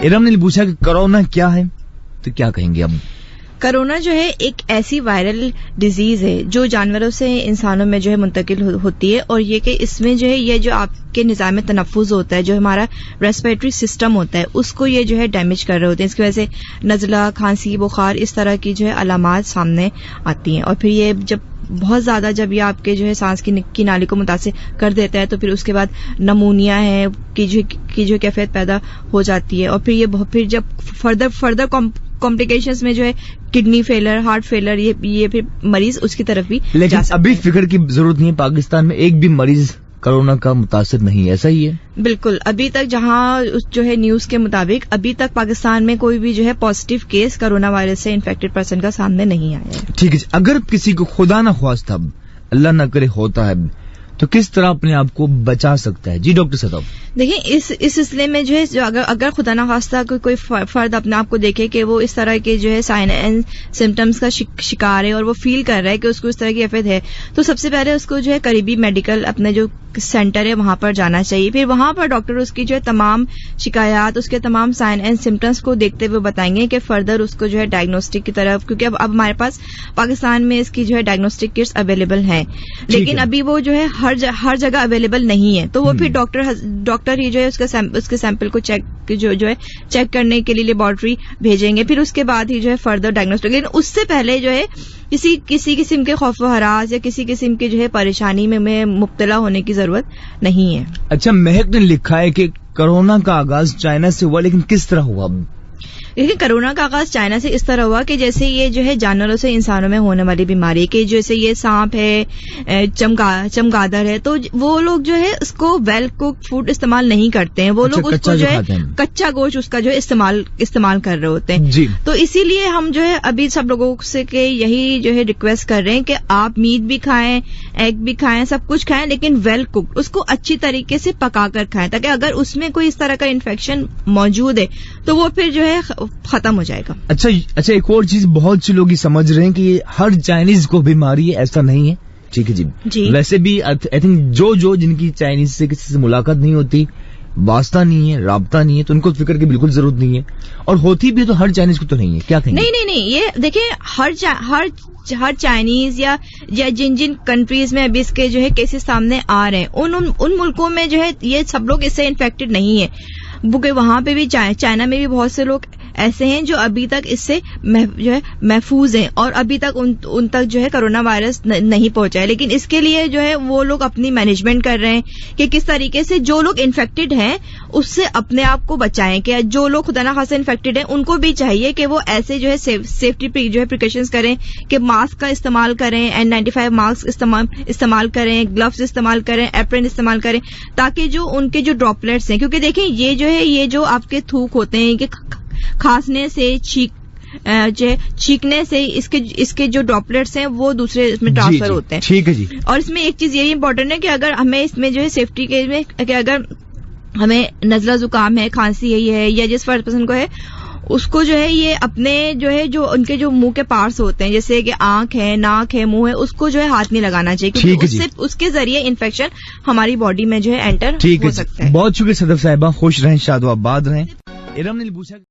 इरम ने पूछा कि कोरोना क्या है, तो क्या कहेंगे अब? कोरोना जो है एक ऐसी वायरल डिजीज है जो जानवरों से इंसानों में जो है मुंतकिल होती है, और ये कि इसमें जो है ये जो आपके निज़ाम तनफ़्फ़ुज़ होता है, जो हमारा रेस्पिरेटरी सिस्टम होता है, उसको ये जो है डैमेज कर रहे होते हैं। इसकी वजह से नज़ला, खांसी, बुखार, इस तरह की जो है अलामात सामने आती हैं। और फिर ये जब बहुत ज्यादा जब ये आपके जो है सांस की नाली को मुतासिर कर देता है, तो फिर उसके बाद नमूनिया है की जो कैफियत पैदा हो जाती है। और फिर जब फर्दर कॉम्प्लिकेशंस में जो है किडनी फेलर, हार्ट फेलर, ये फिर मरीज उसकी तरफ भी लेकिन जा सकता अभी है। फिक्र की जरूरत नहीं है, पाकिस्तान में एक भी मरीज कोरोना का मुतासिर नहीं है, ऐसा ही है? बिल्कुल, अभी तक जहां जो है न्यूज के मुताबिक अभी तक पाकिस्तान में कोई भी जो है पॉजिटिव केस कोरोना वायरस से इन्फेक्टेड पर्सन का सामने नहीं आया है। ठीक है, अगर किसी को खुदा ना ख्वास्ता अल्लाह ना करे होता है, तो किस तरह अपने आप को बचा सकता है? जी डॉक्टर सदाब। देखिए, इस सिलसिले में जो है जो अगर खुदा ना खास्ता कोई फर्द अपने आप को देखे कि वो इस तरह के जो है साइन एंड सिम्टम्स का शिकार है और वो फील कर रहा है कि उसको इस तरह की कैफियत है, तो सबसे पहले उसको जो है करीबी मेडिकल अपने जो सेंटर है वहां पर जाना चाहिए। फिर वहां पर डॉक्टर उसकी जो है तमाम शिकायत, उसके तमाम साइन एंड सिम्टम्स को देखते हुए बताएंगे कि फर्दर उसको जो है डायग्नोस्टिक की तरफ, क्योंकि अब हमारे पास पाकिस्तान में इसकी जो है डायग्नोस्टिक किट्स अवेलेबल हैं, लेकिन अभी वो जो है हर जगह अवेलेबल नहीं है। तो वो फिर डॉक्टर ही जो है उसके सैंपल को चेक करने के लिए लेबोरेटरी भेजेंगे, फिर उसके बाद ही जो है फर्दर डायग्नोस्टिक। लेकिन उससे पहले जो है किसी किस्म के खौफ व हरास या किसी किस्म की जो है परेशानी में मुब्तला होने की जरूरत नहीं है। अच्छा, महक ने लिखा है कि कोरोना का आगाज चाइना से हुआ, लेकिन किस तरह हुआ? देखिए, कोरोना का आगाज चाइना से इस तरह हुआ कि जैसे ये जो है जानवरों से इंसानों में होने वाली बीमारी कि जैसे ये सांप है, चमगादड़ है, तो वो लोग जो है उसको वेल कुक फूड इस्तेमाल नहीं करते हैं। वो लोग उसको जो है कच्चा गोश्त उसका जो है इस्तेमाल कर रहे होते हैं जी। तो इसीलिए हम जो है अभी सब लोगों से के यही जो है रिक्वेस्ट कर रहे हैं कि आप मीट भी खाएं, एग भी खाएं, सब कुछ खाएं, लेकिन वेल कुक्ड, उसको अच्छी तरीके से पकाकर खाएं, ताकि अगर उसमें कोई इस तरह का इन्फेक्शन मौजूद है तो वो फिर जो है खत्म हो जाएगा। अच्छा, एक और चीज बहुत से लोग समझ रहे हैं कि हर चाइनीज को बीमारी है, ऐसा नहीं है। ठीक है जी। वैसे भी आई थिंक जो जिनकी चाइनीज से किसी से मुलाकात नहीं होती, वास्ता नहीं है, राब्ता नहीं है, तो उनको फिक्र की बिल्कुल जरूरत नहीं है, और होती भी तो हर चाइनीज को तो नहीं है। क्या कहेंगे? नहीं, ये देखिए, हर चाइनीज या जिन कंट्रीज में अभी इसके जो है केसेस सामने आ रहे हैं, उन मुल्कों में जो है ये सब लोग इससे इन्फेक्टेड नहीं है। वहां पे भी चाइना में भी बहुत से लोग ऐसे हैं जो अभी तक इससे जो है महफूज हैं, और अभी तक उन तक जो है कोरोना वायरस नहीं पहुंचा है। लेकिन इसके लिए जो है वो लोग अपनी मैनेजमेंट कर रहे हैं कि किस तरीके से जो लोग इन्फेक्टेड हैं उससे अपने आप को बचाएं। कि जो लोग खुदा ना खास्ता इन्फेक्टेड हैं उनको भी चाहिए कि वो ऐसे जो है सेफ्टी जो है प्रिकॉशंस करें, कि मास्क का इस्तेमाल करें, N95 मास्क इस्तेमाल करें, ग्लव्स इस्तेमाल करें, एप्रन इस्तेमाल करें, ताकि जो उनके जो ड्रॉपलेट्स हैं, क्योंकि देखें ये जो आपके थूक होते हैं कि खांसने से, छींकने से इसके जो ड्रॉपलेट्स हैं वो दूसरे इसमें ट्रांसफर होते हैं। ठीक है जी। और इसमें एक चीज ये इंपॉर्टेंट है कि अगर हमें इसमें जो है सेफ्टी के में कि अगर हमें नजला जुकाम है, खांसी है, या जिस पर्सन को है उसको जो है ये अपने जो है जो उनके जो मुंह के पार्ट्स होते हैं, जैसे कि आंख है, नाक है, मुंह है, उसको जो है हाथ नहीं लगाना चाहिए, क्योंकि उसके जरिए इन्फेक्शन हमारी बॉडी में जो है एंटर हो सकता है। बहुत शुक्रिया सदफ साहिबा, खुश रहें, शादो आबाद रहें। इरम ने पूछा